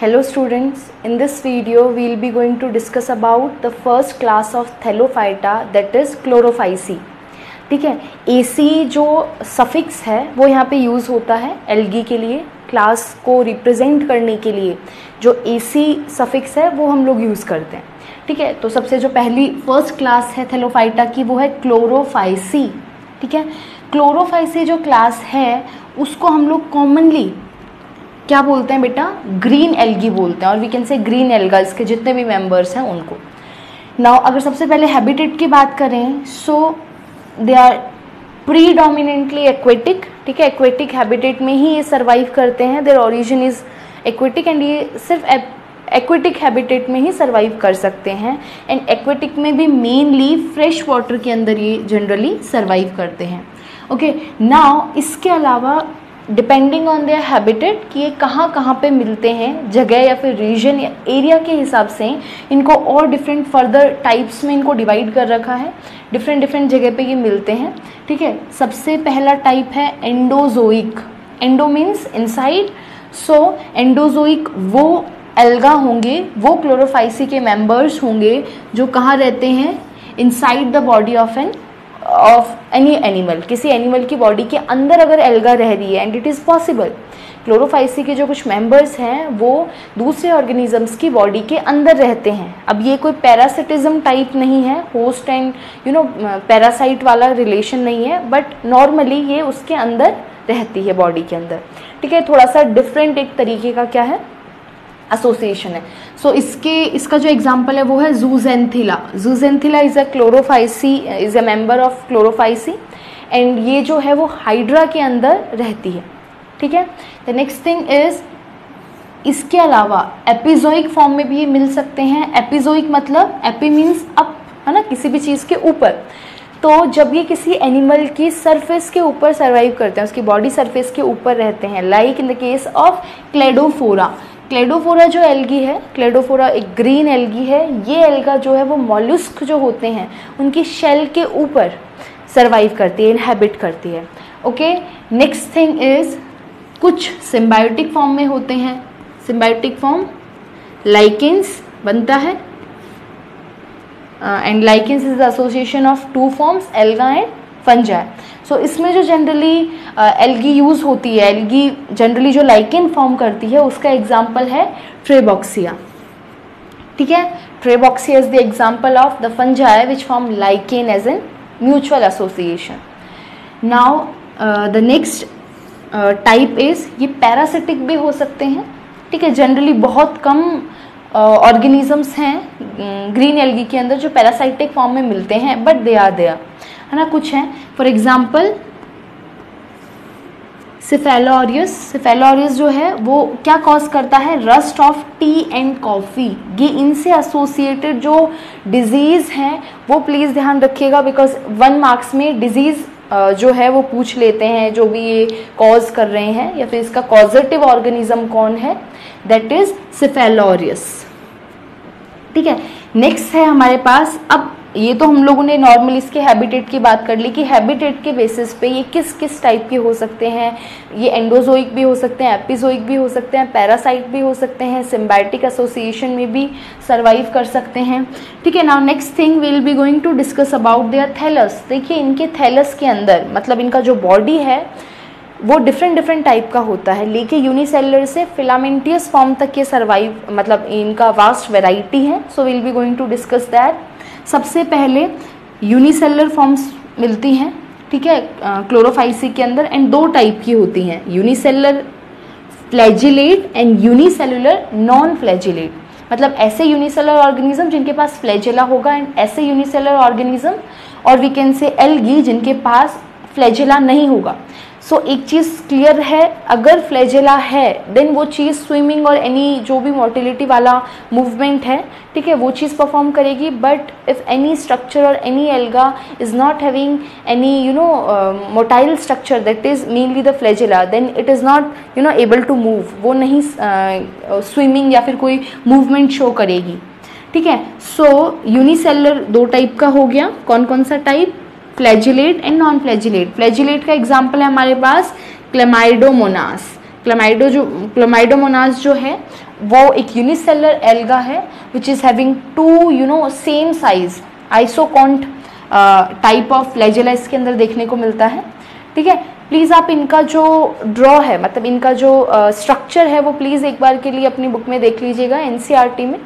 Hello students, in this video we will be going to discuss about the first class of Thellophyta, that is Chlorophyceae. ठीक है, AC जो suffix है वो यहाँ पे use होता है एल्गी के लिए, क्लास को रिप्रेजेंट करने के लिए जो AC सफिक्स है वो हम लोग यूज़ करते हैं. ठीक है, तो सबसे जो पहली फर्स्ट क्लास है थैलोफाइटा की वो है क्लोरोफाइसी. ठीक है, क्लोरोफाइसी जो क्लास है उसको हम लोग कॉमनली क्या बोलते हैं बेटा, ग्रीन एल्गी बोलते हैं, और we can say green alga, इसके जितने भी मेंबर्स हैं उनको. नाउ अगर सबसे पहले हैबिटेट की बात करें सो दे आर प्रीडोमिनेंटली एक्वेटिक. ठीक है, एक्वेटिक हैबिटेट में ही ये सर्वाइव करते हैं. देयर ओरिजिन इज एक्वेटिक एंड ये सिर्फ एक्वेटिक हैबिटेट में ही सर्वाइव कर सकते हैं. एंड एक्वेटिक में भी मेनली फ्रेश वाटर के अंदर ये जनरली सर्वाइव करते हैं. ओके, नाउ इसके अलावा डिपेंडिंग ऑन देयर हैबिटेट कि ये कहाँ कहाँ पे मिलते हैं, जगह या फिर रीजन या एरिया के हिसाब से इनको और डिफरेंट फर्दर टाइप्स में इनको डिवाइड कर रखा है. डिफरेंट डिफरेंट जगह पे ये मिलते हैं. ठीक है, सबसे पहला टाइप है एंडोजोइक. एंडो मीन्स इनसाइड, सो एंडोजोइक वो एल्गा होंगे, वो क्लोरोफाइसी के मेंबर्स होंगे जो कहाँ रहते हैं, inside the body of any animal. किसी एनिमल की बॉडी के अंदर अगर एल्गा रह रही है, and it is possible, Chlorophyceae के जो कुछ मेंबर्स हैं वो दूसरे ऑर्गेनिजम्स की बॉडी के अंदर रहते हैं. अब ये कोई पैरासिटिज्म टाइप नहीं है, होस्ट एंड पैरासाइट वाला रिलेशन नहीं है, बट नॉर्मली ये उसके अंदर रहती है बॉडी के अंदर. ठीक है, थोड़ा सा डिफरेंट एक तरीके का क्या है, एसोसिएशन है. सो इसका जो एग्जांपल है वो है zoochlorella. Zoochlorella is a chlorophyceae, is a member of chlorophyceae, and ये जो है वो हाइड्रा के अंदर रहती है. ठीक है, द नेक्स्ट थिंग इज इसके अलावा एपिजोइक फॉर्म में भी ये मिल सकते हैं. एपिजोइक मतलब एपी मीन्स अप, है ना, किसी भी चीज़ के ऊपर. तो जब ये किसी एनिमल की सरफेस के ऊपर सर्वाइव करते हैं, उसकी बॉडी सरफेस के ऊपर रहते हैं, like in the case of Cladophora. Cladophora जो एल्गी है, क्लेडोफोरा एक ग्रीन एल्गी है. ये एल्गा जो है वो मॉल्युस्क जो होते हैं उनकी शेल के ऊपर सर्वाइव करती है, इनहेबिट करती है. ओके, नेक्स्ट थिंग इज कुछ सिम्बायोटिक फॉर्म में होते हैं. सिम्बायोटिक फॉर्म लाइकेंस बनता है, and lichens is the association of two forms, alga and fungi. So इसमें जो जनरली एल्गी यूज़ होती है, एल्गी जनरली जो लाइकेन फॉर्म करती है उसका एग्जाम्पल है ट्रेबॉक्सिया. ठीक है, trebouxia is the example of the fungi which form lichen as an mutual association. Now the next type is, ये पैरासिटिक भी हो सकते हैं. ठीक है, जनरली बहुत कम ऑर्गेनिजम्स हैं ग्रीन एल्गी के अंदर जो पैरासाइटिक फॉर्म में मिलते हैं, बट दे आर देयर, है ना, कुछ हैं. For example सिफेलोरियस. सिफेलोरियस जो है वो क्या कॉज करता है, rust of T and coffee. ये इनसे एसोसिएटेड जो डिजीज़ हैं वो प्लीज़ ध्यान रखिएगा, बिकॉज 1 मार्क्स में डिजीज़ जो है वो पूछ लेते हैं जो भी ये कॉज कर रहे हैं, या फिर इसका कॉजेटिव ऑर्गेनिज्म कौन है, दैट इज सिफेलोरियस. ठीक है, नेक्स्ट है हमारे पास, अब ये तो हम लोगों ने नॉर्मल इसके हैबिटेट की बात कर ली कि हैबिटेट के बेसिस पे ये किस किस टाइप के हो सकते हैं. ये एंडोजोइक भी हो सकते हैं, एपिजोइक भी हो सकते हैं, पैरासाइट भी हो सकते हैं, सिम्बायोटिक एसोसिएशन में भी सर्वाइव कर सकते हैं. ठीक है, now next thing we will be going to discuss about their thallus. देखिए इनके थैलस के अंदर, मतलब इनका जो बॉडी है वो डिफरेंट टाइप का होता है, लेकिन यूनिसेलुलर से फिलामेंटियस फॉर्म तक ये सर्वाइव, मतलब इनका वास्ट वेराइटी है. So will be going to discuss that. सबसे पहले यूनिसेलुलर फॉर्म्स मिलती हैं. ठीक है, क्लोरोफाइसी के अंदर, एंड 2 टाइप की होती हैं, unicellular flagellate and unicellular non flagellate. मतलब ऐसे यूनिसेलुलर ऑर्गेनिज्म जिनके पास फ्लैजिला होगा, एंड ऐसे यूनिसेलुलर ऑर्गेनिज्म और वी कैन से एल्गी जिनके पास फ्लैजिला नहीं होगा. सो एक चीज़ क्लियर है, अगर फ्लैजिला है देन वो चीज़ स्विमिंग और एनी जो भी मोटिलिटी वाला मूवमेंट है, ठीक है, वो चीज़ परफॉर्म करेगी. बट इफ़ एनी स्ट्रक्चर और any alga is not having any motile structure, that is mainly the flagella, then it is not able to move. वो नहीं स्विमिंग या फिर कोई मूवमेंट शो करेगी. ठीक है, सो यूनिसेलुलर 2 टाइप का हो गया. कौन कौन सा type, flagellate and non flagellate. Flagellate का एग्जाम्पल है हमारे पास क्लेमाइडोमोनास. क्लेमाइडोमोनास जो है वो एक यूनिसेलर एल्गा है which is having two same size isokont type of flagella इसके अंदर देखने को मिलता है। ठीक है, प्लीज़ आप इनका जो ड्रॉ है, मतलब इनका जो स्ट्रक्चर है वो प्लीज़ एक बार के लिए अपनी बुक में देख लीजिएगा। एनसीईआरटी में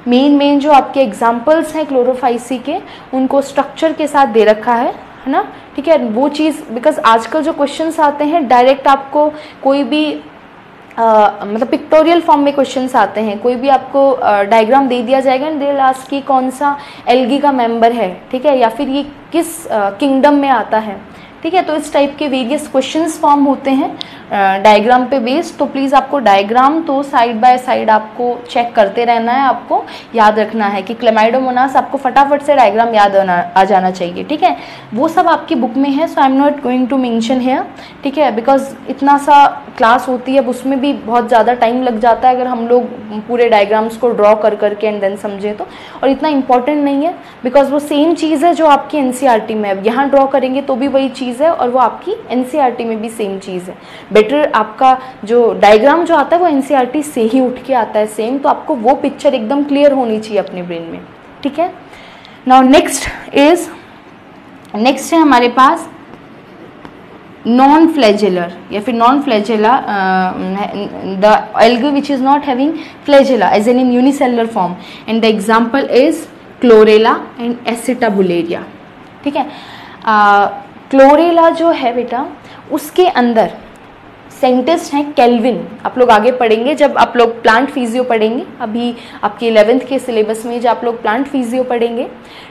मेन जो आपके एग्जाम्पल्स हैं क्लोरोफाइसी के, उनको स्ट्रक्चर के साथ दे रखा है ना। ठीक है, वो चीज़ बिकॉज आजकल जो क्वेश्चंस आते हैं डायरेक्ट आपको कोई भी मतलब पिक्टोरियल फॉर्म में क्वेश्चंस आते हैं, कोई भी आपको डायग्राम दे दिया जाएगा एंड दे लास्ट की कौन सा एल्गी का मेंबर है, ठीक है, या फिर ये किस किंगडम में आता है। ठीक है, तो इस टाइप के वेरियस क्वेश्चंस फॉर्म होते हैं डायग्राम पे बेस्ड। तो प्लीज़ आपको डायग्राम तो साइड बाय साइड आपको चेक करते रहना है, आपको याद रखना है कि क्लेमाइडोमोनास आपको फटाफट से डायग्राम याद आ जाना चाहिए। ठीक है, वो सब आपकी बुक में है, so I am not going to mention here. ठीक है, बिकॉज इतना सा क्लास होती है, उसमें भी बहुत ज़्यादा टाइम लग जाता है अगर हम लोग पूरे डायग्राम्स को ड्रॉ कर करके एंड देन समझें तो, और इतना इंपॉर्टेंट नहीं है बिकॉज वो सेम चीज़ है जो आपकी एनसीईआरटी में अब यहाँ ड्रॉ करेंगे तो भी वही चीज़ है और वो आपकी एनसीईआरटी में भी सेम चीज़ है। बेटर आपका जो डायग्राम जो आता है वो एनसीईआरटी से ही उठ के आता है सेम, तो आपको वो पिक्चर एकदम क्लियर होनी चाहिए अपने ब्रेन में। ठीक है, नाउ नेक्स्ट है हमारे पास नॉन फ्लैजेलर या फिर non flagella the algae which is not having flagella as an in unicellular form and the example is chlorella and acetabularia. ठीक है, क्लोरेला जो है बेटा उसके अंदर साइंटिस्ट हैं केल्विन। आप लोग आगे पढ़ेंगे जब आप लोग प्लांट फिजियो पढ़ेंगे, अभी आपके 11th के सिलेबस में जब आप लोग प्लांट फिजियो पढ़ेंगे,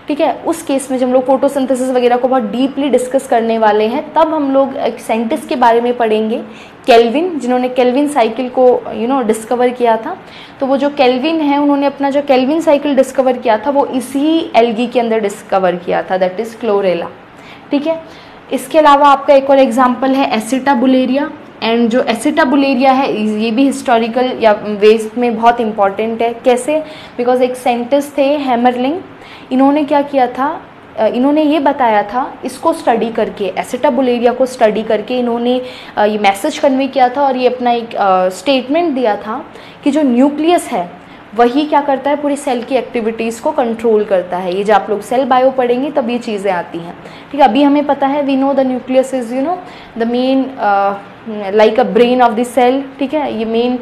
ठीक है, उस केस में जब हम लोग फोटोसिंथेसिस वगैरह को बहुत डीपली डिस्कस करने वाले हैं, तब हम लोग एक साइंटिस्ट के बारे में पढ़ेंगे केल्विन, जिन्होंने केल्विन साइकिल को डिस्कवर किया था। तो वो जो केल्विन है उन्होंने अपना जो केल्विन साइकिल डिस्कवर किया था वो इसी एल्गी के अंदर डिस्कवर किया था, दैट इज क्लोरेला। ठीक है, इसके अलावा आपका एक और एग्जाम्पल है एसिटाबुलेरिया, एंड जो एसिटाबुलेरिया है ये भी हिस्टोरिकल या वेस्ट में बहुत इंपॉर्टेंट है। कैसे? बिकॉज एक साइंटिस्ट थे हैमरलिंग, इन्होंने क्या किया था, इन्होंने ये बताया था, इसको स्टडी करके एसिटाबुलेरिया को स्टडी करके इन्होंने ये मैसेज कन्वे किया था और ये अपना एक स्टेटमेंट दिया था कि जो न्यूक्लियस है वही क्या करता है, पूरी सेल की एक्टिविटीज़ को कंट्रोल करता है। ये जब आप लोग सेल बायो पढ़ेंगे तब ये चीज़ें आती हैं। ठीक है, अभी हमें पता है we know the nucleus is the main like a brain of the cell. ठीक है, ये मेन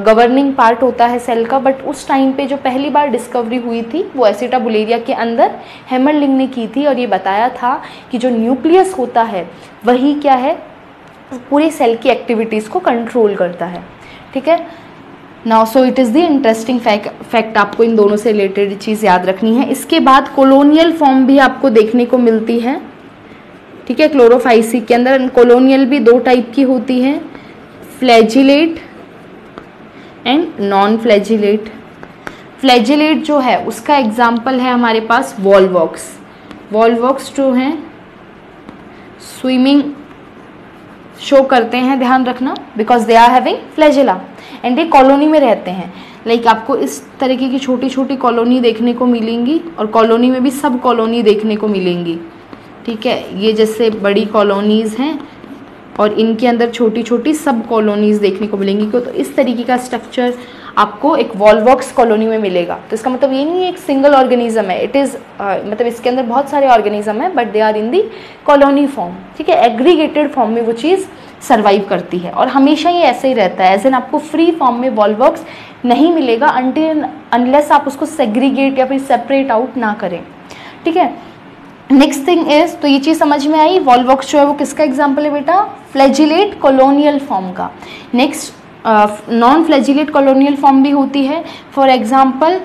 गवर्निंग पार्ट होता है सेल का, बट उस टाइम पे जो पहली बार डिस्कवरी हुई थी वो एसिटाबुलेरिया के अंदर हैमरलिंग ने की थी और ये बताया था कि जो न्यूक्लियस होता है वही क्या है, पूरी सेल की एक्टिविटीज़ को कंट्रोल करता है। ठीक है, now so it is the interesting fact, आपको इन दोनों से रिलेटेड चीज़ याद रखनी है। इसके बाद कॉलोनियल फॉर्म भी आपको देखने को मिलती है। ठीक है, क्लोरोफाइसी के अंदर कॉलोनियल भी दो टाइप की होती है, flagellate and non flagellate. Flagellate जो है उसका एग्जाम्पल है हमारे पास वॉलवॉक्स। वॉलवॉक्स जो हैं स्विमिंग शो करते हैं, ध्यान रखना, because they are having flagella and ये कॉलोनी में रहते हैं। लाइक आपको इस तरीके की छोटी छोटी कॉलोनी देखने को मिलेंगी और कॉलोनी में भी सब कॉलोनी देखने को मिलेंगी। ठीक है, ये जैसे बड़ी कॉलोनीज़ हैं और इनके अंदर छोटी छोटी सब कॉलोनीज़ देखने को मिलेंगी। तो इस तरीके का स्ट्रक्चर आपको एक वॉलवॉक्स कॉलोनी में मिलेगा। तो इसका मतलब ये नहीं है एक सिंगल ऑर्गेनिज्म है, इट इज़ मतलब इसके अंदर बहुत सारे ऑर्गेनिज्म है but they are in the colony form. ठीक है, एग्रीगेटेड फॉर्म में वो चीज़ सर्वाइव करती है और हमेशा ये ऐसे ही रहता है। एज एन आपको फ्री फॉर्म में वॉलवॉक्स नहीं मिलेगा अनटिल अनलेस आप उसको सेग्रीगेट या फिर सेपरेट आउट ना करें। ठीक है, नेक्स्ट थिंग इज, तो ये चीज़ समझ में आई, वॉलवॉक्स जो है वो किसका एग्जाम्पल है बेटा, फ्लैजिलेट कॉलोनियल फॉर्म का। Next non flagellate colonial form भी होती है, फॉर एग्जाम्पल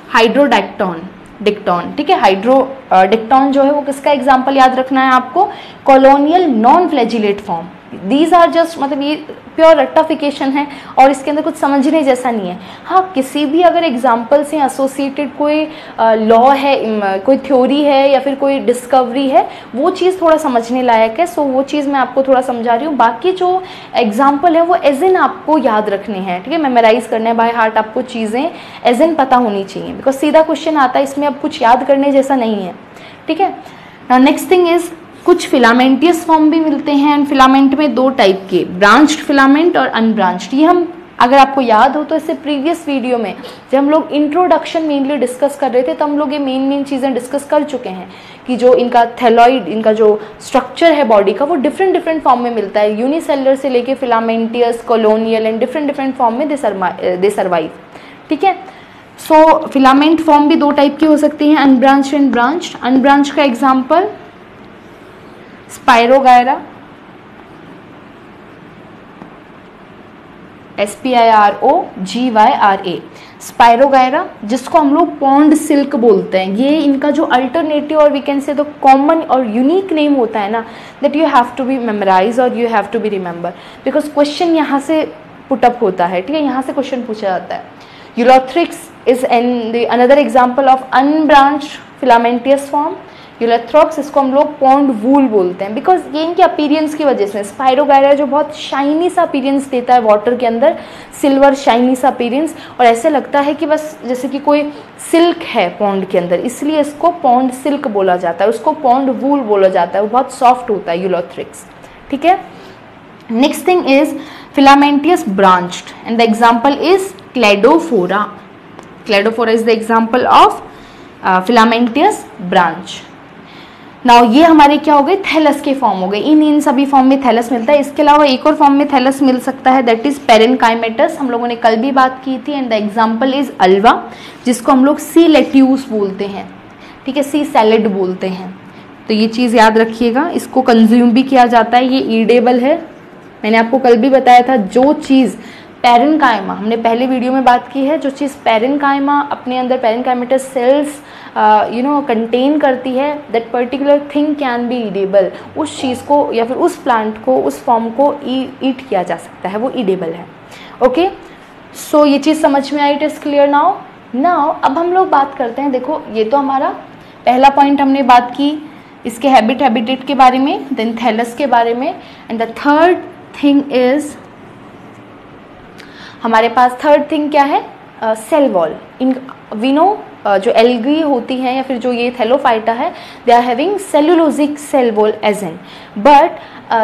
हाइड्रोडैक्टॉन, डिक्टॉन। ठीक है, हाइड्रोडिक्टॉन जो है वो किसका एग्जाम्पल याद रखना है आपको, colonial non flagellate form. These are just मतलब ये प्योर रट्टाफिकेशन है और इसके अंदर कुछ समझने जैसा नहीं है। हाँ, किसी भी अगर एग्जाम्पल से एसोसिएटेड कोई लॉ है, कोई थ्योरी है या फिर कोई डिस्कवरी है, वो चीज़ थोड़ा समझने लायक है। सो वो चीज़ मैं आपको थोड़ा समझा रही हूँ। बाकी जो एग्जाम्पल है वो एज इन आपको याद रखने हैं। ठीक है, मेमोराइज करना है बाय हार्ट, आपको चीज़ें एज इन पता होनी चाहिए बिकॉज सीधा क्वेश्चन आता है, इसमें अब कुछ याद करने जैसा नहीं है। ठीक है, नेक्स्ट थिंग इज, कुछ फिलामेंटियस फॉर्म भी मिलते हैं एंड फिलामेंट में दो टाइप के, ब्रांच्ड फिलामेंट और अनब्रांच्ड। ये हम अगर आपको याद हो तो इससे प्रीवियस वीडियो में जब हम लोग इंट्रोडक्शन मेनली डिस्कस कर रहे थे तो हम लोग ये मेन चीज़ें डिस्कस कर चुके हैं कि जो इनका थैलॉइड, इनका जो स्ट्रक्चर है बॉडी का, वो डिफरेंट फॉर्म में मिलता है, यूनिसेलुलर से लेके filamentous, colonial and different form में दे सर्वाइव। ठीक है, सो फिलामेंट फॉर्म भी दो टाइप की हो सकती हैं, अनब्रांच्ड एंड ब्रांच्ड। अनब्रांच्ड का एग्जाम्पल स्पायरोगायरा, SPIROGYRA, स्पायरोगायरा, जिसको हम लोग पॉन्ड सिल्क बोलते हैं। ये इनका जो अल्टरनेटिव और we can say the common और यूनिक नेम होता है ना, that you have to be memorize और you have to be remember, because question यहाँ से पुटअप होता है। ठीक है, यहाँ से क्वेश्चन पूछा जाता है। Ulothrix is another example of unbranched filamentous form. Ulothrix, इसको हम लोग पॉन्ड वूल बोलते हैं, बिकॉज ये इनके अपीरियंस की वजह से। स्पायरोगायरा जो बहुत शाइनी सा अपीरियंस देता है वाटर के अंदर, सिल्वर शाइनी सा अपीरियंस, और ऐसे लगता है कि बस जैसे कि कोई सिल्क है पॉन्ड के अंदर, इसलिए इसको पॉन्ड सिल्क बोला जाता है, उसको पॉन्ड वूल बोला जाता है, वो बहुत सॉफ्ट होता है यूलोथ्रिक्स। ठीक है, next thing is filamentous branched and the example is Cladophora. Cladophora is the example of filamentous branch. Now ये हमारे क्या हो गए, थैलस के फॉर्म हो गए। इन सभी फॉर्म में थैलस मिलता है। इसके अलावा एक और फॉर्म में थैलस मिल सकता है, दैट इज पेरेनकाइमेटस। हम लोगों ने कल भी बात की थी, and the example is Alva, जिसको हम लोग सी लेट्यूस बोलते हैं। ठीक है, सी सैलेड बोलते हैं। तो ये चीज़ याद रखिएगा, इसको कंज्यूम भी किया जाता है, ये ईडेबल है। मैंने आपको कल भी बताया था, जो चीज़ पेरेनकाइमा, हमने पहले वीडियो में बात की है, जो चीज़ पेरेनकाइमा अपने अंदर पेरेनकाइमेटस सेल्स कंटेन करती है, that particular thing can be edible. उस चीज़ को या फिर उस प्लांट को, उस फॉर्म को ईट किया जा सकता है, वो ईडेबल है। ओके, सो ये चीज़ समझ में आई, इट इज़ क्लियर नाउ अब हम लोग बात करते हैं। देखो, ये तो हमारा पहला पॉइंट हमने बात की इसके हैबिटेट के बारे में, देन थैलस के बारे में, and the third thing is हमारे पास थर्ड थिंग क्या है, cell wall. In we know जो एल्गी होती हैं या फिर जो ये थैलोफाइटा है, they are having cellulosic cell wall as an, but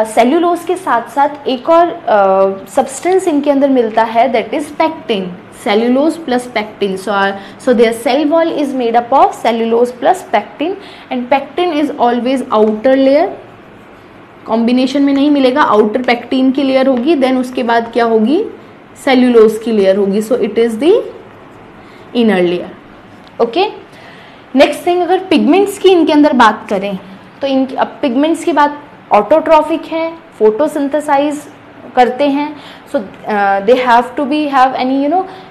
cellulose के साथ साथ एक और सब्सटेंस इनके अंदर मिलता है, that is pectin. cellulose plus pectin, so their cell wall is made up of cellulose plus pectin, and pectin is always outer layer, combination में नहीं मिलेगा, आउटर पेक्टिन की लेयर होगी, देन उसके बाद क्या होगी, सेल्यूलोज की लेयर होगी, so it is the inner layer. Okay, next thing, अगर पिगमेंट्स की इनके अंदर बात करें तो अब पिगमेंट्स की बात ऑटोट्रॉफिक है, फोटोसिंथेसाइज करते हैं, so they have to be have any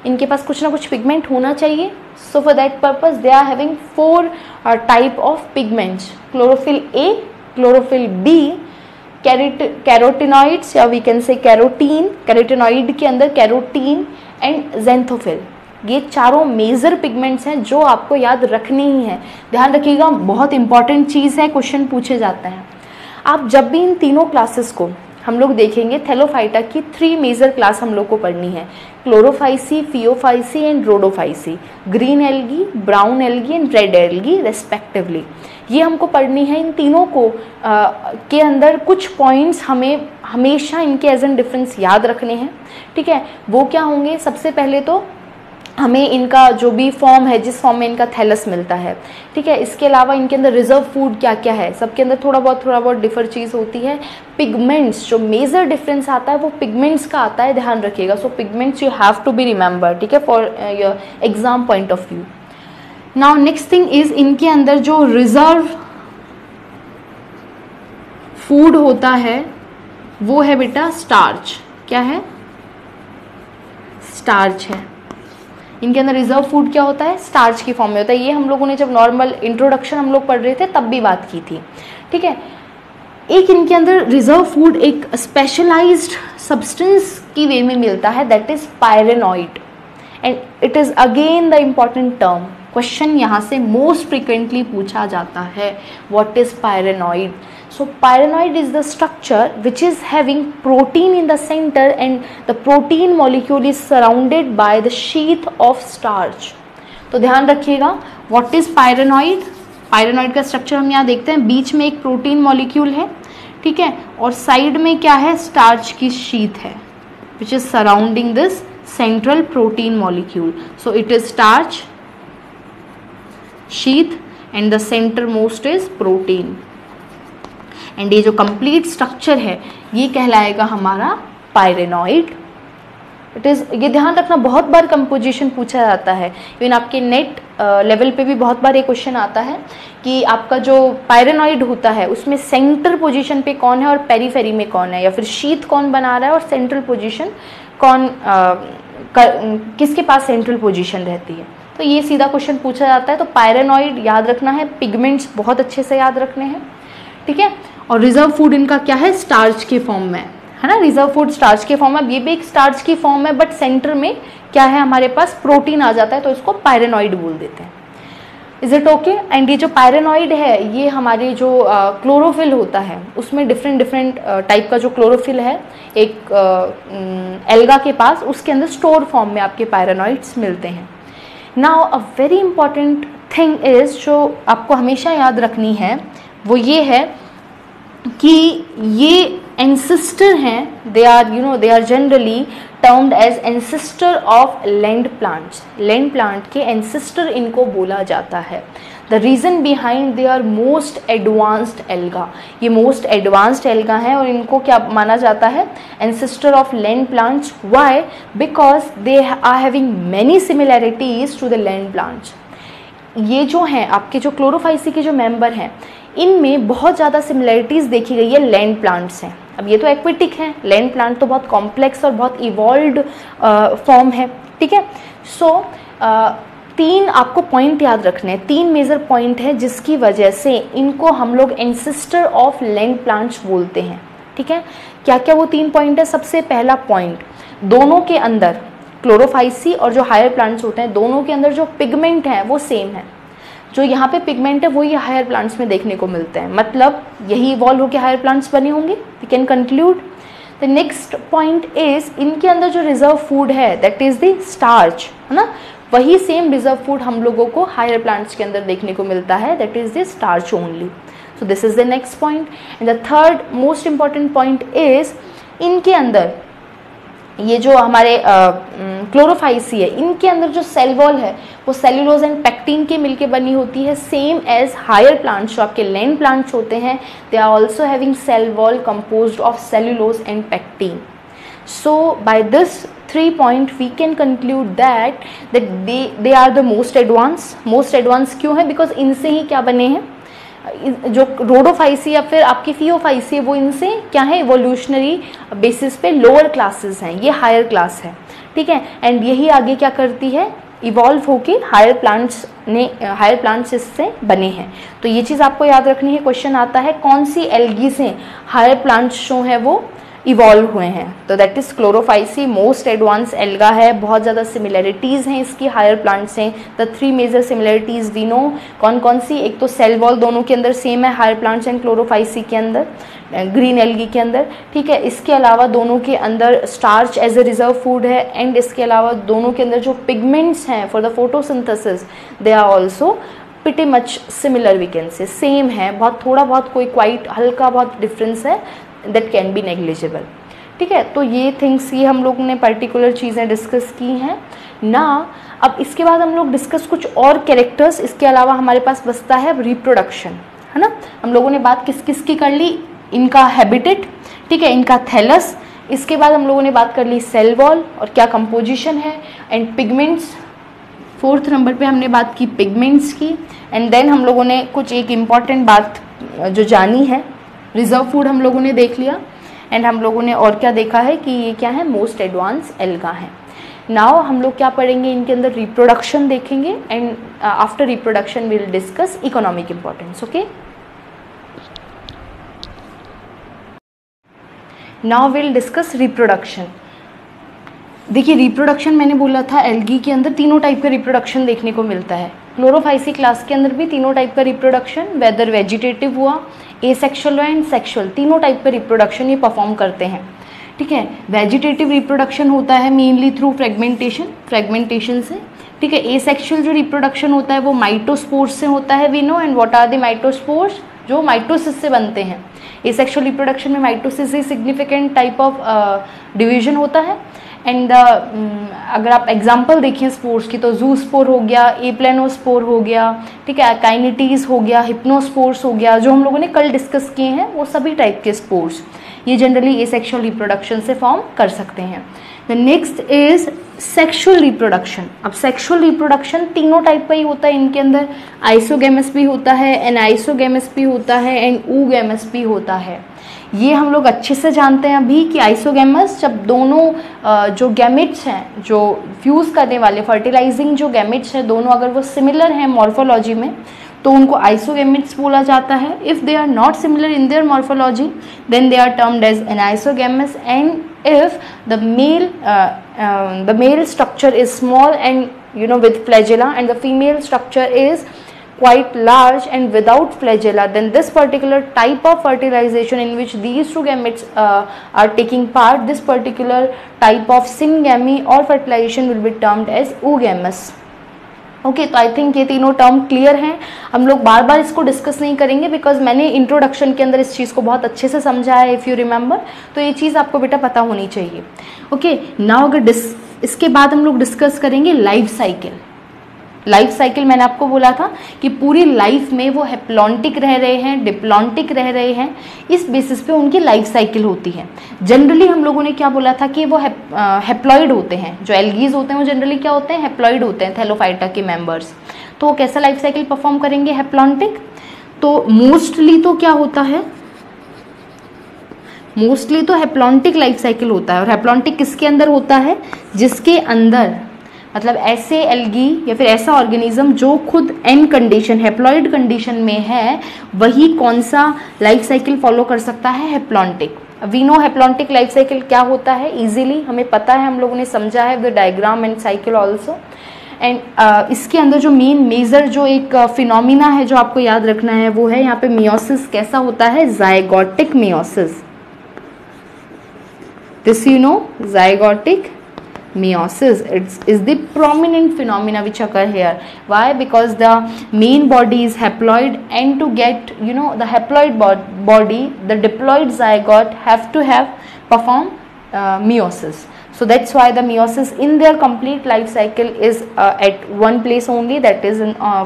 इनके पास कुछ ना कुछ पिगमेंट होना चाहिए। So for that purpose they are having 4 type of pigments, chlorophyll a, chlorophyll b, carotenoids या we can say carotene, carotenoid के अंदर कैरोटीन एंड ज़ेंथोफिल। ये चारों मेजर पिगमेंट्स हैं जो आपको याद रखनी ही है। ध्यान रखिएगा, बहुत इंपॉर्टेंट चीज़ है, क्वेश्चन पूछे जाते हैं। आप जब भी इन तीनों क्लासेस को हम लोग देखेंगे, थैलोफाइटा की 3 मेजर क्लास हम लोग को पढ़नी है, Chlorophyceae, Phaeophyceae and Rhodophyceae, green algae, brown algae and red algae respectively. ये हमको पढ़नी है। इन तीनों को के अंदर कुछ पॉइंट्स हमें हमेशा इनके एज एन डिफरेंस याद रखने हैं। ठीक है, वो क्या होंगे, सबसे पहले तो हमें इनका जो भी फॉर्म है, जिस फॉर्म में इनका थैलस मिलता है, ठीक है, इसके अलावा इनके अंदर रिजर्व फूड क्या क्या है, सबके अंदर थोड़ा बहुत डिफर चीज़ होती है। पिगमेंट्स, जो मेजर डिफरेंस आता है वो पिगमेंट्स का आता है, ध्यान रखिएगा। So pigments you have to be remember, ठीक है, for your exam point of view. Now next thing is, इनके अंदर जो रिजर्व फूड होता है वो है बेटा स्टार्च। क्या है, स्टार्च है। इनके अंदर रिजर्व फूड क्या होता है, स्टार्च की फॉर्म में होता है। ये हम लोगों ने जब नॉर्मल इंट्रोडक्शन हम लोग पढ़ रहे थे तब भी बात की थी। ठीक है, एक इनके अंदर रिजर्व फूड एक स्पेशलाइज्ड सब्सटेंस की वे में मिलता है, that is pyrenoid, and it is again the important term. Question यहाँ से मोस्ट फ्रिक्वेंटली पूछा जाता है, what is pyrenoid. So pyranid is the structure which is having protein in the center and the protein molecule is surrounded by the sheath of starch. तो ध्यान रखिएगा, what is pyranid? पायरेनॉइड का structure हम यहाँ देखते हैं, बीच में एक प्रोटीन मॉलिक्यूल है, ठीक है, और साइड में क्या है, स्टार्च की शीथ है, which is surrounding this central protein molecule. So it is starch, sheath, and the centermost is protein. And ये जो कंप्लीट स्ट्रक्चर है ये कहलाएगा हमारा पायरेनॉइड. इट इज़, ये ध्यान रखना, बहुत बार कंपोजिशन पूछा जाता है. इवन आपके नेट लेवल पे भी बहुत बार ये क्वेश्चन आता है कि आपका जो पायरेनॉइड होता है उसमें सेंटर पोजीशन पे कौन है और पेरीफेरी में कौन है, या फिर शीथ कौन बना रहा है और सेंट्रल पोजीशन कौन, किसके पास सेंट्रल पोजीशन रहती है. तो ये सीधा क्वेश्चन पूछा जाता है. तो पायरेनॉइड याद रखना है, पिगमेंट्स बहुत अच्छे से याद रखने हैं, ठीक है. और रिजर्व फूड इनका क्या है, स्टार्च के फॉर्म में है ना. रिजर्व फूड स्टार्च के फॉर्म में, ये भी एक स्टार्च की फॉर्म है, बट सेंटर में क्या है हमारे पास, प्रोटीन आ जाता है, तो इसको पायरेनॉइड बोल देते हैं. Is it okay. एंड ये जो पायरेनॉइड है ये हमारे जो क्लोरोफिल होता है उसमें डिफरेंट टाइप का जो क्लोरोफिल है एक एल्गा के पास, उसके अंदर स्टोर फॉर्म में आपके पायरेनॉइड्स मिलते हैं. Now a very important thing is, जो आपको हमेशा याद रखनी है वो ये है कि ये एंसेस्टर हैं, they are generally termed as ancestor of land plants. Land plant के एंसेस्टर इनको बोला जाता है. The reason behind they are most advanced alga. ये मोस्ट एडवांस्ड एल्गा हैं और इनको क्या माना जाता है, ancestor of land plants. Why? Because they are having many similarities to the land plants. ये जो हैं आपके जो क्लोरोफाइसी के जो मेंबर हैं इनमें बहुत ज़्यादा सिमिलैरिटीज़ देखी गई है लैंड प्लांट्स हैं. अब ये तो एक्वेटिक हैं, लैंड प्लांट तो बहुत कॉम्प्लेक्स और बहुत इवॉल्व्ड फॉर्म है, ठीक है. सो 3 आपको पॉइंट याद रखने हैं, 3 मेजर पॉइंट है जिसकी वजह से इनको हम लोग एंसेस्टर ऑफ लैंड प्लांट्स बोलते हैं, ठीक है. क्या क्या वो 3 पॉइंट है. सबसे पहला पॉइंट, दोनों के अंदर क्लोरोफाइसी और जो हायर प्लांट्स होते हैं दोनों के अंदर जो पिगमेंट है वो सेम है. जो यहाँ पे पिगमेंट है वही हायर प्लांट्स में देखने को मिलते हैं, मतलब यही इवॉल्व होकर हायर प्लांट्स बने होंगे. We can conclude. The next point is, इनके अंदर जो रिजर्व फूड है दैट इज द स्टार्च, है ना, वही सेम रिजर्व फूड हम लोगों को हायर प्लांट्स के अंदर देखने को मिलता है, that is the starch only. So this is the next point. And the third most important point is, इनके अंदर ये जो हमारे क्लोरोफाइसी है इनके अंदर जो सेल वॉल है वो सेल्यूलोज एंड पेक्टिन के मिलके बनी होती है, सेम एज हायर प्लांट्स जो आपके लैंड प्लांट्स होते हैं. They are also having cell wall composed of cellulose and pectin. So by this 3 point we can conclude that they are the most advance. Most advance क्यों है? Because इनसे ही क्या बने हैं, जो रोडोफाइसी या फिर आपकी फियोफाइसी है वो इनसे क्या है, इवोल्यूशनरी बेसिस पे लोअर क्लासेस हैं, ये हायर क्लास है, ठीक है. एंड यही आगे क्या करती है, इवॉल्व होके हायर प्लांट्स इससे बने हैं. तो ये चीज़ आपको याद रखनी है. क्वेश्चन आता है कौन सी एल्गी से हायर प्लांट्स जो है वो इवॉल्व हुए हैं, तो that is chlorophyceae. Most advance alga है, बहुत ज़्यादा सिमिलैरिटीज़ हैं इसकी हायर प्लांट से. The 3 major similarities we know. कौन कौन सी? एक तो सेल वॉल दोनों के अंदर सेम है, हायर प्लांट्स एंड क्लोरोफाइसी के अंदर, ग्रीन एल्गी के अंदर, ठीक है. इसके अलावा दोनों के अंदर starch as a reserve food है, एंड इसके अलावा दोनों के अंदर जो पिगमेंट्स हैं for the photosynthesis they are also pretty much similar, we can say same है. बहुत थोड़ा बहुत कोई क्वाइट हल्का बहुत डिफरेंस है, दैट कैन बी नेग्लिजिबल, ठीक है. तो ये थिंग्स, ये हम लोग ने पर्टिकुलर चीज़ें डिस्कस की हैं ना. अब इसके बाद हम लोग डिस्कस कुछ और कैरेक्टर्स. इसके अलावा हमारे पास बचता है रिप्रोडक्शन, है ना. हम लोगों ने बात किस किस की कर ली, इनका हैबिटेट, ठीक है, इनका थैलस. इसके बाद हम लोगों ने बात कर ली सेल वॉल और क्या कंपोजिशन है, एंड पिगमेंट्स. 4th नंबर पे हमने बात की पिगमेंट्स की. एंड देन हम लोगों ने कुछ एक इम्पॉर्टेंट बात जो जानी है, रिजर्व फूड हम लोगों ने देख लिया. एंड हम लोगों ने और क्या देखा है कि ये क्या है, मोस्ट एडवांस एल्गा है. नाउ हम लोग क्या पढ़ेंगे, इनके अंदर रिप्रोडक्शन देखेंगे. And after reproduction we will discuss economic importance. Okay, now will discuss reproduction. देखिए रिप्रोडक्शन मैंने बोला था एल्गी के अंदर तीनों टाइप का रिप्रोडक्शन देखने को मिलता है. क्लोरोफाइसी क्लास के अंदर भी तीनों टाइप का रिप्रोडक्शन, वेदर वेजिटेटिव हुआ, एसेक्सुअल एंड सेक्सुअल, तीनों टाइप का रिप्रोडक्शन ये परफॉर्म करते हैं, ठीक है. वेजिटेटिव रिप्रोडक्शन होता है मेनली थ्रू फ्रेगमेंटेशन से, ठीक है. एसेक्सुअल जो रिप्रोडक्शन होता है वो माइटोस्पोर्स से होता है, we know. And what are the mitospores, जो माइटोसिस से बनते हैं. एसेक्सुअल रिप्रोडक्शन में माइटोसिस से सिग्निफिकेंट टाइप ऑफ डिवीजन होता है. एंड अगर आप एग्जांपल देखें स्पोर्स की तो जूस्पोर हो गया, एप्लेनोस्पोर हो गया, ठीक है, काइनेटीज हो गया, हिप्नोस्पोर्स हो गया, जो हम लोगों ने कल डिस्कस किए हैं वो सभी टाइप के स्पोर्स ये जनरली एसेक्सुअल रिप्रोडक्शन से फॉर्म कर सकते हैं। The next is sexual reproduction. अब सेक्सुअल रिप्रोडक्शन तीनों टाइप का ही होता है इनके अंदर, आइसोगैमस भी होता है, एनाइसोगैमस भी होता है एंड ऊगैमस भी होता है। ये हम लोग अच्छे से जानते हैं अभी कि आइसोगैमस जब दोनों जो गैमेट्स हैं जो फ्यूज़ करने वाले फर्टिलाइजिंग जो गैमेट्स हैं दोनों अगर वो सिमिलर हैं मॉर्फोलॉजी में तो उनको आइसोगैमेट्स बोला जाता है। If they are not similar in their morphology then they are termed as anisogamous and if the male structure is small and with flagella and the female structure is quite large and without flagella, then this particular type of fertilization in which these two gametes are taking part, this particular type of syngamy or fertilization will be termed as oogamous. Okay, तो I think ये तीनों term clear हैं। हम लोग बार बार इसको discuss नहीं करेंगे because मैंने इंट्रोडक्शन के अंदर इस चीज़ को बहुत अच्छे से समझा है, इफ़ यू रिमेंबर, तो ये चीज़ आपको बेटा पता होनी चाहिए। ओके, नाउ अगर इसके बाद हम लोग डिस्कस करेंगे लाइफ साइकिल। लाइफ साइकिल मैंने आपको बोला था कि पूरी लाइफ में वो हेप्लॉन्टिक रह रहे हैं, डिप्लॉन्टिक रह रहे हैं, इस बेसिस पे उनकी लाइफ साइकिल होती है। जनरली हम लोगों ने क्या बोला था कि वो हेप्लॉइड होते हैं, जो एल्गीज होते हैं वो जनरली क्या होते हैं, हेप्लॉइड होते हैं, थैलोफाइटा के मेंबर्स। तो वो कैसा लाइफ साइकिल परफॉर्म करेंगे, हेप्लॉन्टिक। तो मोस्टली तो क्या होता है, मोस्टली तो हेप्लॉन्टिक लाइफ साइकिल होता है। और हेप्लॉन्टिक किसके अंदर होता है, जिसके अंदर मतलब ऐसे एल्गी या फिर ऐसा ऑर्गेनिज्म जो खुद एन कंडीशन हेप्लॉइड कंडीशन में है वही कौन सा लाइफ साइकिल फॉलो कर सकता है, haplontic. We know haplontic life cycle क्या होता है, इजीली हमें पता है, हम लोगों ने समझा है with diagram and cycle also. And इसके अंदर जो मेन मेजर जो एक फिनोमिना है जो आपको याद रखना है वो है यहाँ पे मियोसिस कैसा होता है, zygotic meiosis. This you know, zygotic meiosis is the prominent phenomena which occur here. Why? Because the main body is haploid and to get the haploid body, the diploid zygote have to have perform meiosis. So that's why the meiosis in their complete life cycle is at one place only, that is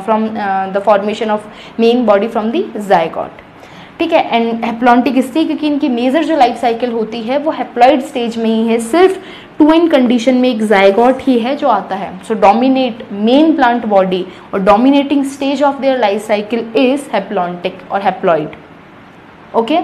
from the formation of main body from the zygote. ठीक है, and haplontic इसलिए क्योंकि इनकी major जो life cycle होती है वो haploid stage में ही है, सिर्फ 2n कंडीशन में एक जायगोट ही है जो आता है। So dominate main plant body और dominating stage of their life cycle is haplontic और haploid. Okay,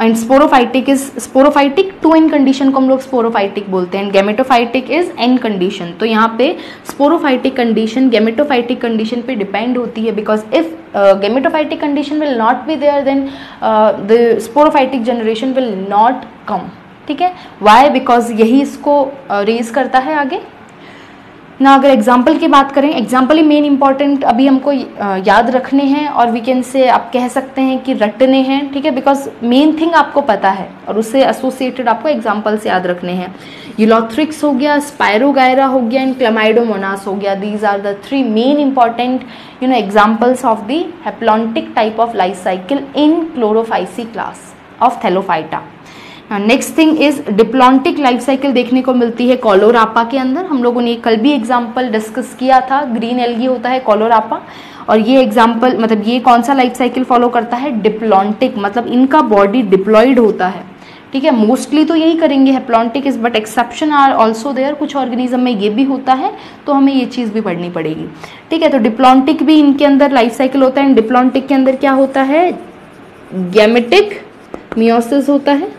and sporophytic is sporophytic, 2n condition को हम लोग स्पोरोफाइटिक बोलते हैं, गैमेटोफाइटिक इज n कंडीशन। तो यहाँ पे स्पोरोफाइटिक कंडीशन गैमेटोफाइटिक कंडीशन पे डिपेंड होती है, because if gametophytic condition will not be there then the sporophytic generation will not come. ठीक है, वाई, बिकॉज यही इसको रेज करता है आगे ना। अगर एग्जाम्पल की बात करें, एग्जाम्पल ही मेन इंपॉर्टेंट अभी हमको याद रखने हैं और वी कैन से आप कह सकते हैं कि रटने हैं। ठीक है, बिकॉज मेन थिंग आपको पता है और उससे एसोसिएटेड आपको एग्जाम्पल से याद रखने हैं। यूलोथ्रिक्स हो गया, स्पायरोगायरा हो गया एंड क्लामाइडोमोनास हो गया। These are the 3 main important examples of the haplontic type of life cycle in chlorophyceae class of thallophyta. Next thing is diplontic life cycle देखने को मिलती है कॉलोरापा के अंदर। हम लोगों ने कल भी एग्जाम्पल डिस्कस किया था, ग्रीन एल्गी होता है कॉलोरापा, और ये एग्जाम्पल मतलब ये कौन सा लाइफ साइकिल फॉलो करता है, डिप्लॉन्टिक, मतलब इनका बॉडी डिप्लॉइड होता है। ठीक है, मोस्टली तो यही करेंगे haplontic is, but exception are also there, कुछ ऑर्गेनिज्म में ये भी होता है, तो हमें ये चीज़ भी पढ़नी पड़ेगी। ठीक है, तो डिप्लॉन्टिक भी इनके अंदर लाइफ साइकिल होता है। डिप्लॉन्टिक के अंदर क्या होता है, गैमेटिक मियोसिस होता है,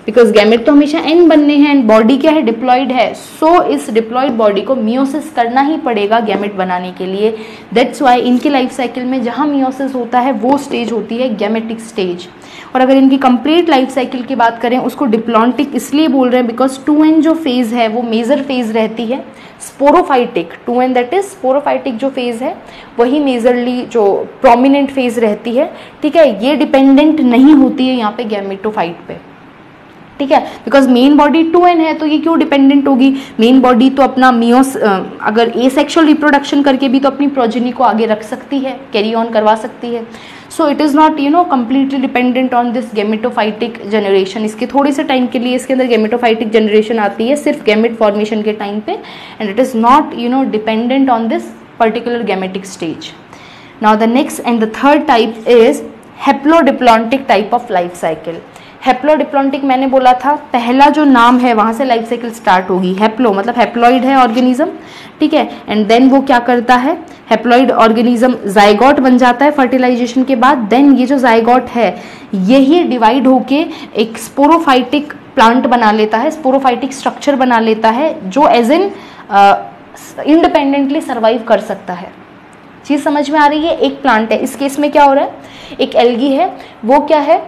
बिकॉज गैमेट तो हमेशा एन बनने हैं एंड बॉडी क्या है, डिप्लॉइड है। सो इस डिप्लॉइड बॉडी को मियोसिस करना ही पड़ेगा गैमेट बनाने के लिए। दैट्स वाई इनकी लाइफ साइकिल में जहाँ मियोसिस होता है वो स्टेज होती है गैमेटिक स्टेज। और अगर इनकी कंप्लीट लाइफ साइकिल की बात करें उसको डिप्लॉन्टिक इसलिए बोल रहे हैं बिकॉज 2n जो फेज है वो मेजर फेज रहती है। Sporophytic 2n that is sporophytic जो फेज है वही मेजरली जो प्रोमिनेंट फेज रहती है। ठीक है, ये डिपेंडेंट नहीं होती है यहाँ पे गैमेटोफाइट पे। ठीक है, बिकॉज मेन बॉडी 2n है तो ये क्यों डिपेंडेंट होगी, मेन बॉडी तो अपना अगर एसेक्सुअल रिप्रोडक्शन करके भी तो अपनी प्रोजेनी को आगे रख सकती है, कैरी ऑन करवा सकती है. So it is not completely dependent on this gametophytic generation. इसके थोड़े से टाइम के लिए इसके अंदर गेमेटोफाइटिक जनरेशन आती है सिर्फ गैमेट फॉर्मेशन के टाइम पे, and it is not dependent on this particular gametic stage. Now the next and the third type is haplodiplontic type of life cycle. Haplodiplontic मैंने बोला था, पहला जो नाम है वहाँ से लाइफ साइकिल स्टार्ट होगी. हेप्लो मतलब हेप्लॉइड है ऑर्गेनिज्म, ठीक है, एंड देन वो क्या करता है, हेप्लॉइड ऑर्गेनिज्म जाइगोट बन जाता है फर्टिलाइजेशन के बाद. देन ये जो जाइगोट है यही डिवाइड होके एक स्पोरोफाइटिक प्लांट बना लेता है, स्पोरोफाइटिक स्ट्रक्चर बना लेता है जो एज इन इंडिपेंडेंटली सर्वाइव कर सकता है. चीज़ समझ में आ रही है. एक प्लांट है, इस केस में क्या हो रहा है, एक एल्गी है, वो क्या है,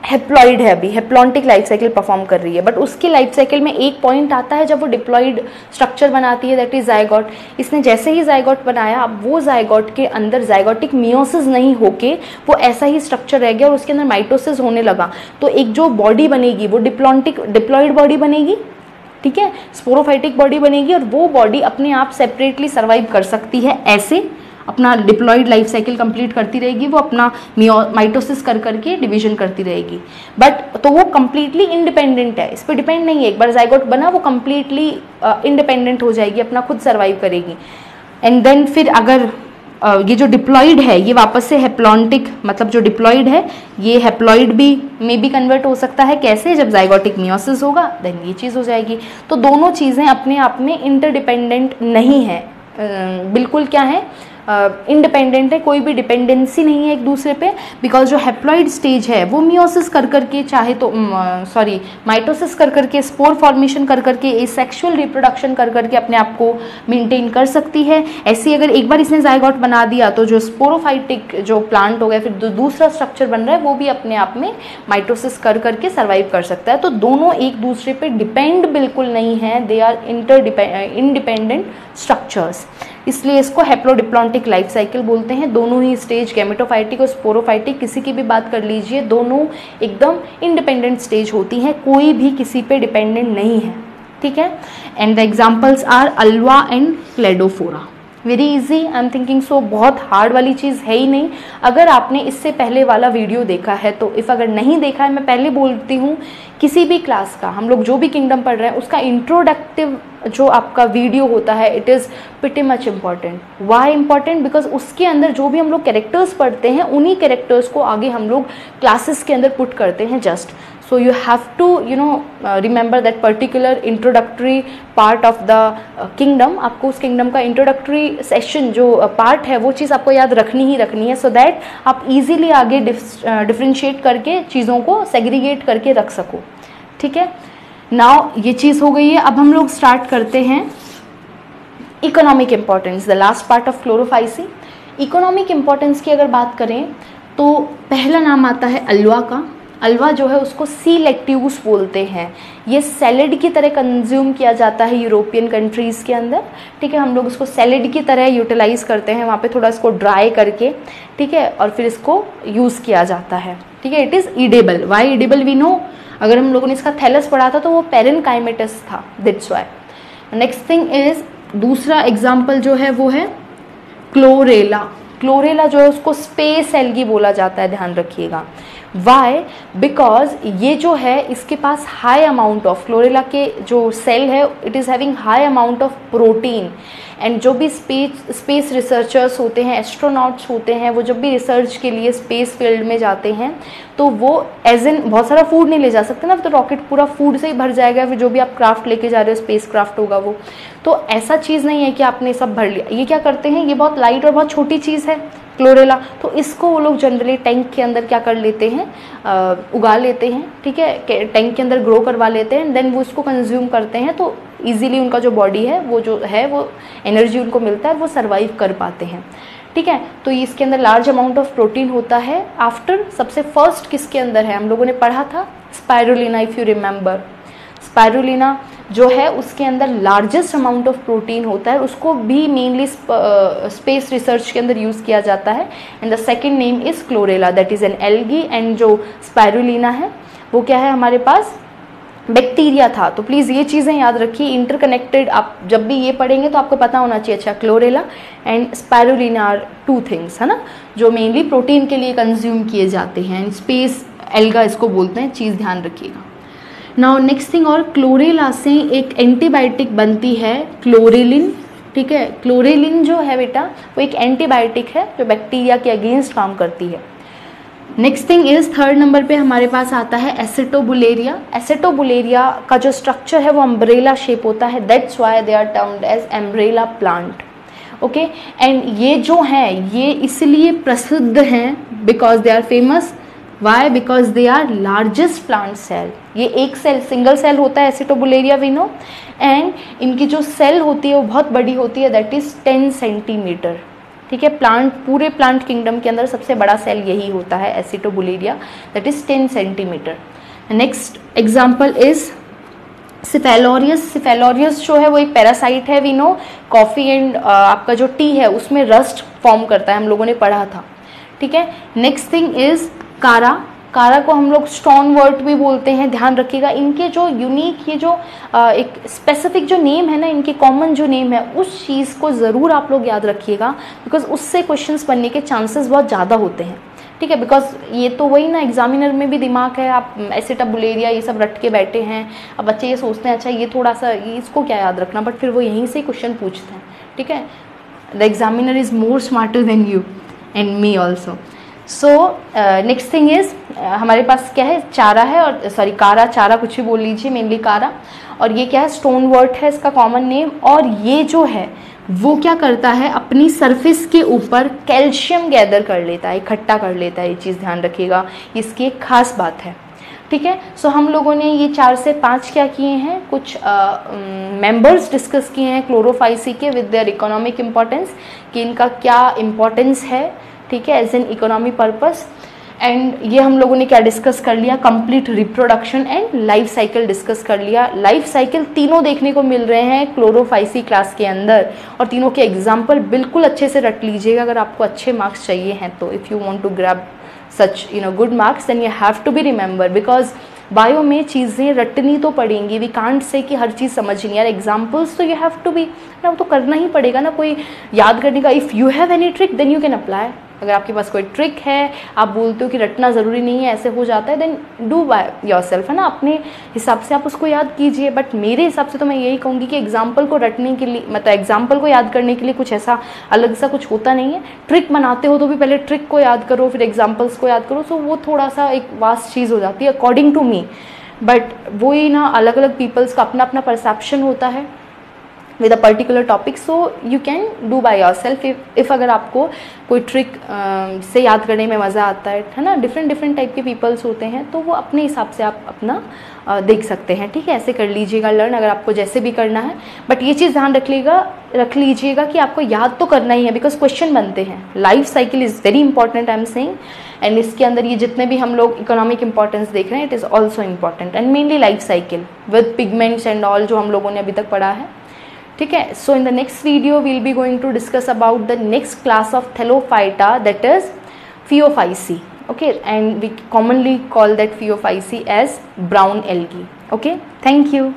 हेप्लॉइड है, अभी हेप्लॉन्टिक लाइफ साइकिल परफॉर्म कर रही है, बट उसकी लाइफ साइकिल में एक पॉइंट आता है जब वो डिप्लॉइड स्ट्रक्चर बनाती है, दैट इज जाइगोट. इसने जैसे ही जाइगोट बनाया, अब वो जाइगोट के अंदर जाइगोटिक मियोसिस नहीं होके वो ऐसा ही स्ट्रक्चर रह गया और उसके अंदर माइटोसिस होने लगा. तो एक जो बॉडी बनेगी वो डिप्लॉइड बॉडी बनेगी, ठीक है, स्पोरोफाइटिक बॉडी बनेगी, और वो बॉडी अपने आप सेपरेटली सर्वाइव कर सकती है. ऐसे अपना डिप्लॉइड लाइफ साइकिल कंप्लीट करती रहेगी, वो अपना माइटोसिस कर करके डिवीजन करती रहेगी. बट तो वो कंप्लीटली इंडिपेंडेंट है, इस पर डिपेंड नहीं है. एक बार जाइगोट बना वो कंप्लीटली इंडिपेंडेंट हो जाएगी, अपना खुद सर्वाइव करेगी. एंड देन फिर अगर ये जो डिप्लॉइड है ये वापस से हेप्लॉन्टिक, मतलब जो डिप्लॉइड है ये हेप्लॉइड भी में भी कन्वर्ट हो सकता है. कैसे, जब जाइगोटिक मियोसिस होगा देन ये चीज़ हो जाएगी. तो दोनों चीज़ें अपने आप में इंटरडिपेंडेंट नहीं है, बिल्कुल क्या है, इंडिपेंडेंट है, कोई भी डिपेंडेंसी नहीं है एक दूसरे पे. बिकॉज जो हेप्लॉइड स्टेज है वो मियोसिस कर करके चाहे तो माइटोसिस कर करके, स्पोर फॉर्मेशन कर करके, एसेक्सुअल रिप्रोडक्शन कर करके अपने आप को मेंटेन कर सकती है. ऐसी अगर एक बार इसने जाइगोट बना दिया तो जो स्पोरोफाइटिक जो प्लांट हो गया, फिर दूसरा स्ट्रक्चर बन रहा है, वो भी अपने आप में माइटोसिस कर करके सर्वाइव कर सकता है. तो दोनों एक दूसरे पे डिपेंड बिल्कुल नहीं है, दे आर इंडिपेंडेंट स्ट्रक्चर्स. इसलिए इसको हेप्लोडिप्लॉन्टिक लाइफ साइकिल बोलते हैं. दोनों ही स्टेज, गैमेटोफाइटिक और स्पोरोफाइटिक, किसी की भी बात कर लीजिए, दोनों एकदम इंडिपेंडेंट स्टेज होती हैं, कोई भी किसी पे डिपेंडेंट नहीं है, ठीक है. And the examples are ulva and cladophora. Very easy, I am thinking so. बहुत हार्ड वाली चीज़ है ही नहीं. अगर आपने इससे पहले वाला वीडियो देखा है तो, इफ़ अगर नहीं देखा है, मैं पहले बोलती हूँ, किसी भी क्लास का, हम लोग जो भी किंगडम पढ़ रहे हैं उसका इंट्रोडक्टिव जो आपका वीडियो होता है, it is pretty much important. Why important, because उसके अंदर जो भी हम लोग कैरेक्टर्स पढ़ते हैं उन्हीं कैरेक्टर्स को आगे हम लोग क्लासेस के अंदर पुट करते हैं just. So you have to remember that particular introductory part of the kingdom. आपको उस kingdom का introductory session जो part है वो चीज़ आपको याद रखनी ही रखनी है, so that आप easily आगे differentiate करके चीज़ों को segregate करके रख सको, ठीक है. Now ये चीज़ हो गई है. अब हम लोग start करते हैं economic importance, the last part of chlorophyce. economic importance की अगर बात करें तो पहला नाम आता है अल्वा का. अल्वा जो है उसको सी लेट्यूस बोलते हैं. ये सैलेड की तरह कंज्यूम किया जाता है यूरोपियन कंट्रीज़ के अंदर, ठीक है. हम लोग इसको सैलेड की तरह यूटिलाइज़ करते हैं वहाँ पे, थोड़ा इसको ड्राई करके, ठीक है, और फिर इसको यूज़ किया जाता है, ठीक है. It is edible. Why edible we know, अगर हम लोगों ने इसका थैलस पढ़ा था तो वो पेरेनकाइमेटस था, that's why. Next thing is, दूसरा एग्जाम्पल जो है वो है क्लोरेला. क्लोरेला जो है उसको स्पेस एल्गी बोला जाता है, ध्यान रखिएगा. वाई, बिकॉज ये जो है इसके पास हाई अमाउंट ऑफ, क्लोरेला के जो सेल है it is having high amount of protein. And जो भी स्पेस रिसर्चर्स होते हैं, एस्ट्रोनॉट्स होते हैं, वो जब भी रिसर्च के लिए स्पेस फील्ड में जाते हैं तो वो एज इन बहुत सारा फूड नहीं ले जा सकते ना, तो रॉकेट पूरा फूड से ही भर जाएगा, फिर जो भी आप क्राफ्ट लेके जा रहे हो स्पेस क्राफ्ट होगा वो. तो ऐसा चीज़ नहीं है कि आपने सब भर लिया. ये क्या करते हैं, ये बहुत लाइट और बहुत छोटी चीज़ है क्लोरेला, तो इसको वो लोग जनरली टैंक के अंदर क्या कर लेते हैं, उगा लेते हैं, ठीक है, टैंक के अंदर ग्रो करवा लेते हैं. देन वो इसको कंज्यूम करते हैं, तो ईजिली उनका जो बॉडी है वो जो है वो एनर्जी उनको मिलता है, वो सर्वाइव कर पाते हैं, ठीक है. तो इसके अंदर लार्ज अमाउंट ऑफ प्रोटीन होता है. आफ्टर सबसे फर्स्ट किसके अंदर है, हम लोगों ने पढ़ा था spirulina, if you remember. Spirulina जो है उसके अंदर लार्जेस्ट अमाउंट ऑफ प्रोटीन होता है, उसको भी मेनली स्पेस रिसर्च के अंदर यूज़ किया जाता है. And the second name is chlorella, that is an algae. And जो स्पाइरुलिना है वो क्या है हमारे पास, बैक्टीरिया था। तो प्लीज़ ये चीज़ें याद रखिए, इंटरकनेक्टेड। आप जब भी ये पढ़ेंगे तो आपको पता होना चाहिए। अच्छा, chlorella and spirulina are two things, है ना, जो मेनली प्रोटीन के लिए कंज्यूम किए जाते हैं। स्पेस एल्गा इसको बोलते हैं, चीज़ ध्यान रखिएगा। नाउ नेक्स्ट थिंग, और क्लोरेला से एक एंटीबायोटिक बनती है, क्लोरेलिन। ठीक है, क्लोरेलिन जो है बेटा वो एक एंटीबायोटिक है जो बैक्टीरिया के अगेंस्ट काम करती है। Next thing is, third number पे हमारे पास आता है एसिटोबुलेरिया। एसिटोबुलेरिया का जो स्ट्रक्चर है वो अम्ब्रेला शेप होता है, that's why they are termed as umbrella plant. Okay, and ये जो है ये इसलिए प्रसिद्ध हैं because they are famous. Why? Because they are largest plant cell. ये एक सेल, सिंगल सेल होता है एसिटोबुलेरिया वी नो, एंड इनकी जो सेल होती है वो बहुत बड़ी होती है, दैट इज 10 सेंटीमीटर। ठीक है, प्लांट, पूरे प्लांट किंगडम के अंदर सबसे बड़ा सेल यही होता है acetabularia, that is 10 centimetre. Next example is cephaleuros. Cephaleuros जो है वो एक पैरासाइट है, वी नो। कॉफ़ी एंड आपका जो टी है उसमें रस्ट फॉर्म करता है, हम लोगों ने पढ़ा था। ठीक है, नेक्स्ट थिंग इज कारा। कारा को हम लोग स्टोन वर्ट भी बोलते हैं, ध्यान रखिएगा। इनके जो यूनिक, ये जो एक स्पेसिफिक जो नेम है ना, इनके कॉमन जो नेम है, उस चीज़ को ज़रूर आप लोग याद रखिएगा, बिकॉज उससे क्वेश्चंस बनने के चांसेस बहुत ज़्यादा होते हैं। ठीक है, बिकॉज ये तो वही ना, एग्जामिनर में भी दिमाग है, आप एसिटोबुलेरिया ये सब रट के बैठे हैं। अब बच्चे ये सोचते हैं अच्छा ये थोड़ा सा, ये इसको क्या याद रखना, बट फिर वो यहीं से क्वेश्चन पूछते हैं। ठीक है, the examiner is more smarter than you and me also. So next thing is, हमारे पास क्या है, चारा है, और सॉरी कारा, चारा कुछ भी बोल लीजिए, मेनली कारा। और ये क्या है, स्टोन वर्ट है इसका कॉमन नेम। और ये जो है वो क्या करता है, अपनी सरफेस के ऊपर कैल्शियम गैदर कर लेता है, इकट्ठा कर लेता है। ये चीज़ ध्यान रखिएगा, इसकी एक खास बात है। ठीक है, सो हम लोगों ने ये 4 से 5 क्या किए हैं, कुछ मेंबर्स डिस्कस किए हैं क्लोरोफाइसी के विद देयर इकोनॉमिक इम्पोर्टेंस, कि इनका क्या इम्पोर्टेंस है। ठीक है, as an economy purpose. And ये हम लोगों ने क्या डिस्कस कर लिया, complete reproduction and life cycle discuss कर लिया। लाइफ साइकिल तीनों देखने को मिल रहे हैं क्लोरोफाइसी क्लास के अंदर, और तीनों के एग्जाम्पल बिल्कुल अच्छे से रट लीजिएगा अगर आपको अच्छे मार्क्स चाहिए हैं तो। If you want to grab such good marks then you have to be remember, because bio में चीज़ें रटनी तो पड़ेंगी। वी कांट से कि हर चीज़ समझनी है, एग्जाम्पल्स तो यू हैव टू बी ना, वो तो करना ही पड़ेगा ना, कोई याद करने का। If you have any trick then you can apply. अगर आपके पास कोई ट्रिक है, आप बोलते हो कि रटना ज़रूरी नहीं है, ऐसे हो जाता है, देन डू बाय योरसेल्फ, है ना, अपने हिसाब से आप उसको याद कीजिए। बट मेरे हिसाब से तो मैं यही कहूँगी कि एग्जाम्पल को रटने के लिए, मतलब एग्जाम्पल को याद करने के लिए कुछ ऐसा अलग सा कुछ होता नहीं है। ट्रिक बनाते हो तो भी पहले ट्रिक को याद करो, फिर एग्जाम्पल्स को याद करो, सो वो थोड़ा सा एक वास्ट चीज़ हो जाती है अकॉर्डिंग टू मी। बट वही ना, अलग अलग पीपल्स का अपना अपना परसेप्शन होता है with a particular topic, so you can do by yourself. If अगर आपको कोई ट्रिक से याद करने में मज़ा आता है ना, डिफरेंट टाइप के पीपल्स होते हैं, तो वो अपने हिसाब से आप अपना देख सकते हैं। ठीक है, ऐसे कर लीजिएगा लर्न, अगर आपको जैसे भी करना है। बट ये चीज़ ध्यान रख लीजिएगा कि आपको याद तो करना ही है, बिकॉज क्वेश्चन बनते हैं। Life cycle is very important, I am saying, and इसके अंदर ये जितने भी हम लोग इकोनॉमिक इंपॉर्टेंस देख रहे हैं, it is also important, and mainly life cycle with pigments and all, जो हम लोगों ने अभी तक पढ़ा है। ठीक है, so in the next video we'll be going to discuss about the next class of thallophyta, that is phaeophyceae. Okay, and we commonly call that Phaeophyceae as brown algae. Okay, thank you.